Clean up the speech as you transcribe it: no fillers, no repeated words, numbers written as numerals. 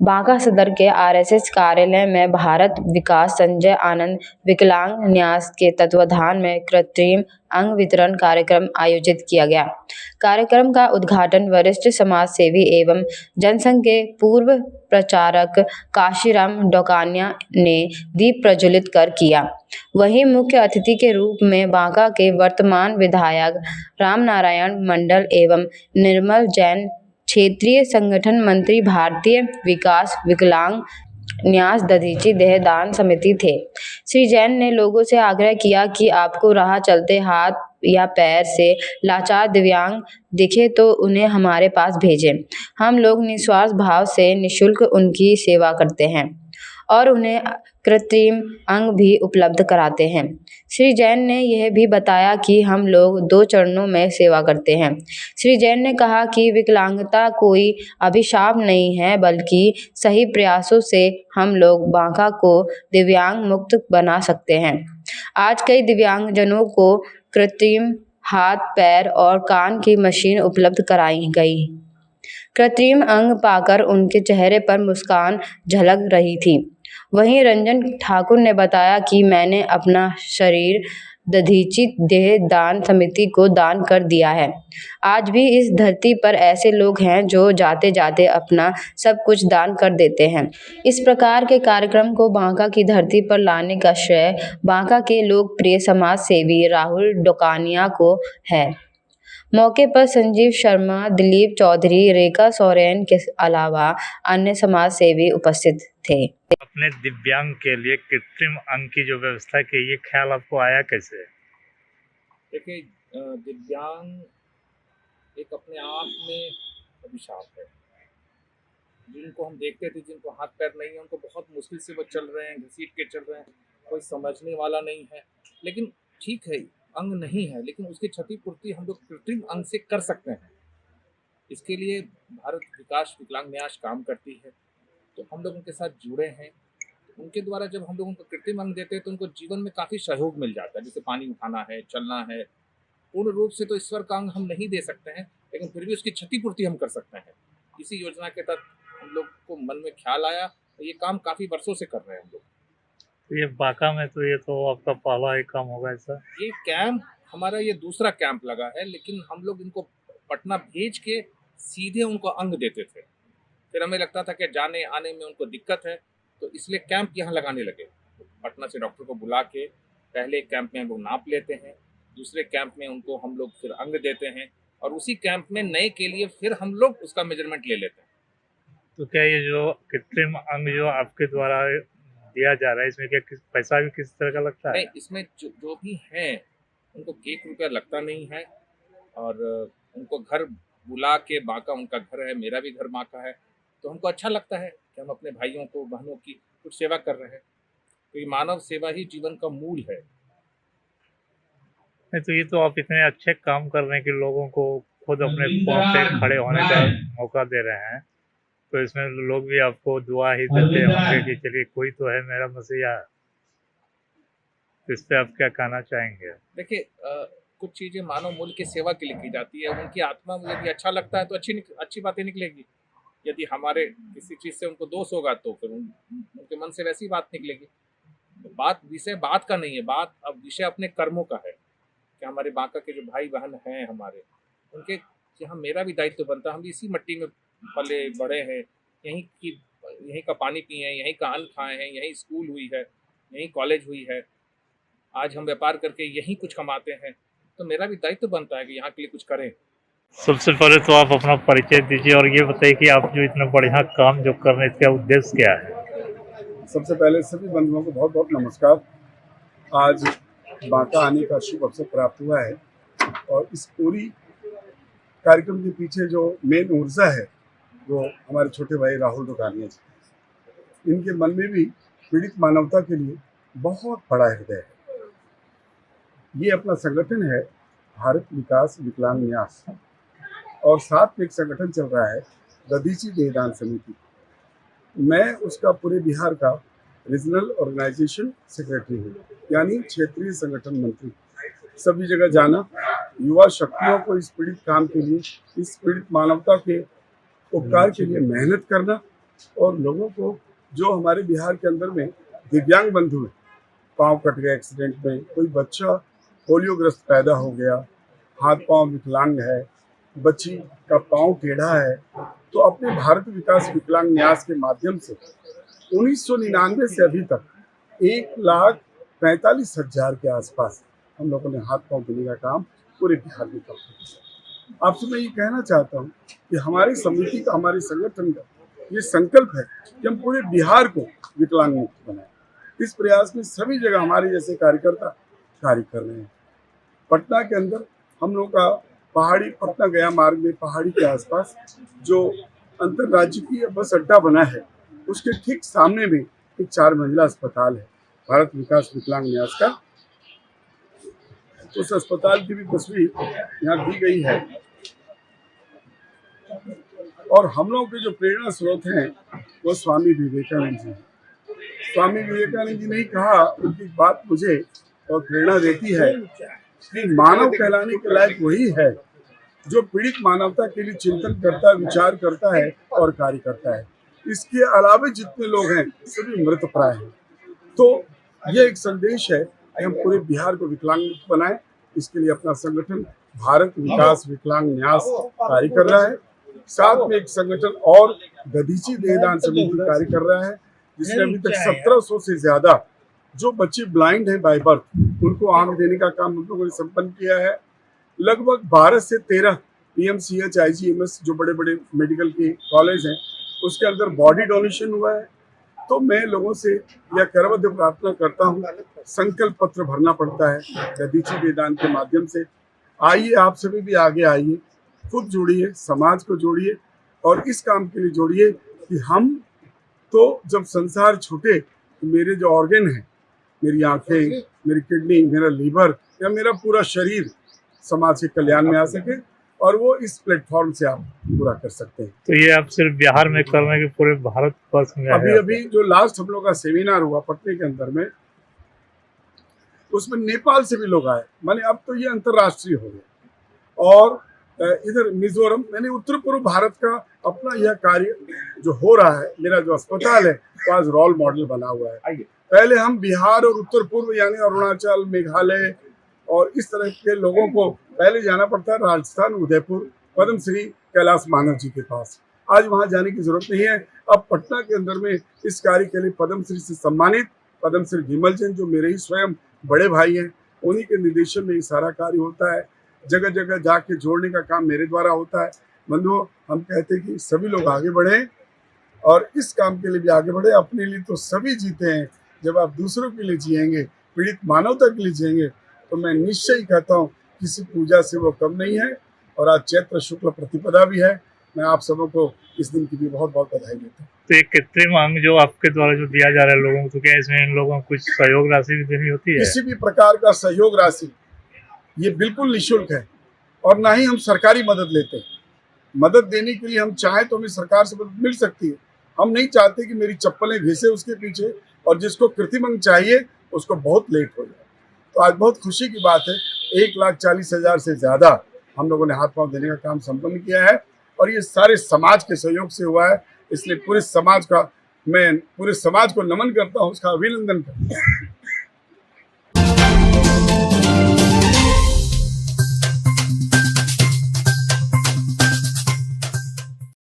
बांका सदर के आरएसएस कार्यालय में भारत विकास संजय आनंद विकलांग न्यास के तत्वाधान में कृत्रिम अंग वितरण कार्यक्रम आयोजित किया गया। कार्यक्रम का उद्घाटन वरिष्ठ समाज सेवी एवं जनसंघ के पूर्व प्रचारक काशीराम डोकानिया ने दीप प्रज्वलित कर किया। वहीं मुख्य अतिथि के रूप में बांका के वर्तमान विधायक रामनारायण मंडल एवं निर्मल जैन क्षेत्रीय संगठन मंत्री भारतीय विकास विकलांग न्यास दधीची देहदान समिति थे। श्री जैन ने लोगों से आग्रह किया कि आपको राह चलते हाथ या पैर से लाचार दिव्यांग दिखे तो उन्हें हमारे पास भेजें। हम लोग निस्वार्थ भाव से निःशुल्क उनकी सेवा करते हैं और उन्हें कृत्रिम अंग भी उपलब्ध कराते हैं। श्री जैन ने यह भी बताया कि हम लोग 2 चरणों में सेवा करते हैं। श्री जैन ने कहा कि विकलांगता कोई अभिशाप नहीं है, बल्कि सही प्रयासों से हम लोग बांका को दिव्यांग मुक्त बना सकते हैं। आज कई दिव्यांगजनों को कृत्रिम हाथ, पैर और कान की मशीन उपलब्ध कराई गई। कृत्रिम अंग पाकर उनके चेहरे पर मुस्कान झलक रही थी। वहीं रंजन ठाकुर ने बताया कि मैंने अपना शरीर दधीची देह दान समिति को दान कर दिया है। आज भी इस धरती पर ऐसे लोग हैं जो जाते जाते अपना सब कुछ दान कर देते हैं। इस प्रकार के कार्यक्रम को बांका की धरती पर लाने का श्रेय बांका के लोकप्रिय समाज सेवी राहुल डोकानिया को है। मौके पर संजीव शर्मा, दिलीप चौधरी, रेखा सोरेन के अलावा अन्य समाज सेवी उपस्थित थे। अपने दिव्यांग के लिए कृत्रिम अंग की जो व्यवस्था की, ये ख्याल आपको आया कैसे? देखिए, दिव्यांग एक अपने आप में अभिशाप है। जिनको हम देखते थे, जिनको हाथ पैर नहीं है, उनको बहुत मुश्किल से वो चल रहे हैं, घसीट के चल रहे हैं, कोई समझने वाला नहीं है। लेकिन ठीक है, अंग नहीं है, लेकिन उसकी क्षतिपूर्ति हम लोग कृत्रिम अंग से कर सकते हैं। इसके लिए भारत विकास विकलांग न्यास काम करती है, तो हम लोग उनके साथ जुड़े हैं। उनके द्वारा जब हम लोग उनको कृत्रिम अंग देते हैं तो उनको जीवन में काफ़ी सहयोग मिल जाता है, जैसे पानी उठाना है, चलना है। पूर्ण रूप से तो ईश्वर का अंग हम नहीं दे सकते हैं, लेकिन फिर भी उसकी क्षतिपूर्ति हम कर सकते हैं। इसी योजना के तहत हम लोग को मन में ख्याल आया, तो ये काम काफ़ी वर्षों से कर रहे हैं हम लोग। ये बांका में तो ये तो आपका पहला ही काम होगा ऐसा? ये कैंप हमारा ये दूसरा कैंप लगा है, लेकिन हम लोग इनको पटना भेज के सीधे उनको अंग देते थे। फिर हमें लगता था कि जाने आने में उनको दिक्कत है, तो इसलिए कैंप यहाँ लगाने लगे। पटना से डॉक्टर को बुला के पहले कैंप में हम लोग नाप लेते हैं, दूसरे कैंप में उनको हम लोग फिर अंग देते हैं, और उसी कैंप में नए के लिए फिर हम लोग उसका मेजरमेंट ले लेते हैं। तो क्या ये जो कृत्रिम अंग जो आपके द्वारा दिया जा रहा है, इसमें क्या पैसा भी किस तरह का लगता है? नहीं, इसमें जो भी हैं उनको 1 रुपया लगता नहीं है, और उनको घर बुला के, बांका उनका घर है, मेरा भी घर बांका है, तो हमको अच्छा लगता है कि हम अपने भाइयों को, बहनों की कुछ सेवा कर रहे हैं। तो ये मानव सेवा ही जीवन का मूल है। नहीं तो ये तो आप इतने अच्छे काम करने के लोगों को खुद अपने पाँव पे खड़े होने का मौका दे रहे हैं, तो इसमें लोग भी आपको दुआ ही देते होंगे कि चलिए कोई तो है मेरा मसीहा। इस पे आप क्या कहना चाहेंगे? देखिए, कुछ चीज़ें मानव मूल्य की सेवा के लिए की जाती है। उनकी आत्मा में यदि अच्छा लगता है तो अच्छी बातें निकलेगी। यदि हमारे किसी चीज़ से उनको दोष होगा तो फिर उनके मन से वैसी बात निकलेगी। तो विषय बात का नहीं है, बात अब विषय अपने कर्मों का है कि हमारे बांका के जो भाई बहन हैं हमारे, उनके यहाँ मेरा भी दायित्व बनता है। हम भी इसी मिट्टी में पले बड़े हैं, यहीं का पानी पिए हैं, यहीं का अन्न खाए हैं, यहीं स्कूल हुई है, यहीं कॉलेज हुई है। आज हम व्यापार करके यहीं कुछ कमाते हैं, तो मेरा भी दायित्व बनता है कि यहाँ के लिए कुछ करें। सबसे पहले तो आप अपना परिचय दीजिए और ये बताइए कि आप जो इतना बढ़िया काम जो कर रहे हैं, इसका उद्देश्य क्या है? सबसे पहले सभी बंधुओं को बहुत बहुत नमस्कार। आज बांका आने का शुभ अवसर प्राप्त हुआ है, और इस पूरी कार्यक्रम के पीछे जो मेन ऊर्जा है वो हमारे छोटे भाई राहुल डोकानिया जी। इनके मन में भी पीड़ित मानवता के लिए बहुत बड़ा हृदय है। ये अपना संगठन है भारत विकास विकलांग न्यास, और साथ में एक संगठन चल रहा है दधीची देहदान समिति। मैं उसका पूरे बिहार का रीजनल ऑर्गेनाइजेशन सेक्रेटरी हूँ, यानी क्षेत्रीय संगठन मंत्री। सभी जगह जाना, युवा शक्तियों को इस पीड़ित काम के लिए, इस पीड़ित मानवता के उपकार के लिए मेहनत करना, और लोगों को, जो हमारे बिहार के अंदर में दिव्यांग बंधु हैं, पाँव कट गए एक्सीडेंट में, कोई बच्चा पोलियोग्रस्त पैदा हो गया, हाथ पांव विकलांग है, बच्ची का पांव टेढ़ा है, तो अपने भारत विकास विकलांग न्यास के माध्यम से 1999 से अभी तक 1,45,000 के आसपास हम लोगों ने हाथ पांव देने का काम पूरे बिहार में किया। आपसे मैं ये कहना चाहता हूँ कि हमारी समिति का, हमारे संगठन का ये संकल्प है कि हम पूरे बिहार को विकलांग मुक्त बनाएं। इस प्रयास में सभी जगह हमारे जैसे कार्यकर्ता कार्य कर रहे हैं। पटना के अंदर हम लोग का पहाड़ी, पटना गया मार्ग में पहाड़ी के आसपास जो अंतर्राज्यीय बस अड्डा बना है, उसके ठीक सामने में एक 4 मंजिला अस्पताल है, भारत विकास विकलांग न्यास का। उस अस्पताल की भी तस्वीर यहाँ दी गई है। और हम लोगों के जो प्रेरणा स्रोत हैं वो स्वामी विवेकानंद जी हैं। स्वामी विवेकानंद जी ने ही कहा, उनकी बात मुझे और प्रेरणा देती है कि मानव कहलाने के लायक वही है जो पीड़ित मानवता के लिए चिंतन करता है, विचार करता है और कार्य करता है। इसके अलावा जितने लोग हैं सभी मृत प्राय हैं। तो यह एक संदेश है कि हम पूरे बिहार को विकलांग मुक्त बनाएं। इसके लिए अपना संगठन भारत विकास विकलांग न्यास कार्य कर रहा है। साथ में एक संगठन और दधीची देहदान समिति कार्य कर रहा है, जिसने अभी तक 1700 से ज्यादा जो बच्चे ब्लाइंड हैं बाय बर्थ, उनको आंख देने का काम हम लोगों ने संपन्न किया है। लगभग 12 से 13 PMCH, IGMS जो बड़े बड़े मेडिकल के कॉलेज हैं, उसके अंदर बॉडी डोनेशन हुआ है। तो मैं लोगों से यह करबद्ध प्रार्थना करता हूँ, संकल्प पत्र भरना पड़ता है दधीची देहदान के माध्यम से। आइए, आप सभी भी आगे आइए, खुद जोड़िए, समाज को जोड़िए और इस काम के लिए जोड़िए कि हम तो जब संसार छूटे तो मेरे जो ऑर्गन हैं, मेरी आंखें, मेरी किडनी, मेरा लीवर या मेरा पूरा शरीर समाज के कल्याण में आ सके, और वो इस प्लेटफॉर्म से आप पूरा कर सकते हैं। तो ये आप सिर्फ बिहार में कर रहे हैं कि पूरे भारत वर्ष में? अभी जो लास्ट हम लोग का सेमिनार हुआ पटने के अंदर में, उसमें नेपाल से भी लोग आए, माने अब तो ये अंतर्राष्ट्रीय हो गया। और इधर मिजोरम, मैंने उत्तर पूर्व भारत का अपना यह कार्य जो हो रहा है, मेरा जो अस्पताल है वो आज रोल मॉडल बना हुआ है। पहले हम बिहार और उत्तर पूर्व यानी अरुणाचल, मेघालय और इस तरह के लोगों को पहले जाना पड़ता है राजस्थान, उदयपुर, पद्म श्री कैलाश मानव जी के पास। आज वहां जाने की जरूरत नहीं है। अब पटना के अंदर में इस कार्य के लिए पद्म श्री से सम्मानित पद्म श्री विमल जैन, जो मेरे ही स्वयं बड़े भाई हैं, उन्हीं के निर्देशन में ये सारा कार्य होता है। जगह जगह जाके जोड़ने का काम मेरे द्वारा होता है। बंधुओं, हम कहते हैं कि सभी लोग आगे बढ़े और इस काम के लिए भी आगे बढ़े। अपने लिए तो सभी जीते हैं, जब आप दूसरों के लिए जिएंगे, पीड़ित मानवता के लिए जिएंगे, तो मैं निश्चय ही कहता हूँ किसी पूजा से वो कम नहीं है। और आज चैत्र शुक्ल प्रतिपदा भी है। मैं आप सबों को इस दिन की भी बहुत बहुत बधाई देता हूँ। तो एक कृत्रिम अंग जो आपके द्वारा जो दिया जा रहा है लोगों को, तो क्या इसमें इन लोगों को कुछ सहयोग राशि भी देनी होती है? किसी भी प्रकार का सहयोग राशि ये बिल्कुल निःशुल्क है और ना ही हम सरकारी मदद लेते हैं। मदद देने के लिए हम चाहें तो हमें सरकार से मदद मिल सकती है। हम नहीं चाहते कि मेरी चप्पलें घिसे उसके पीछे और जिसको कृत्रिम अंग चाहिए उसको बहुत लेट हो जाए। तो आज बहुत खुशी की बात है, 1,40,000 से ज़्यादा हम लोगों ने हाथ पांव देने का काम संपन्न किया है और ये सारे समाज के सहयोग से हुआ है। इसलिए पूरे समाज का, मैं पूरे समाज को नमन करता हूँ, उसका अभिनंदन करता हूँ।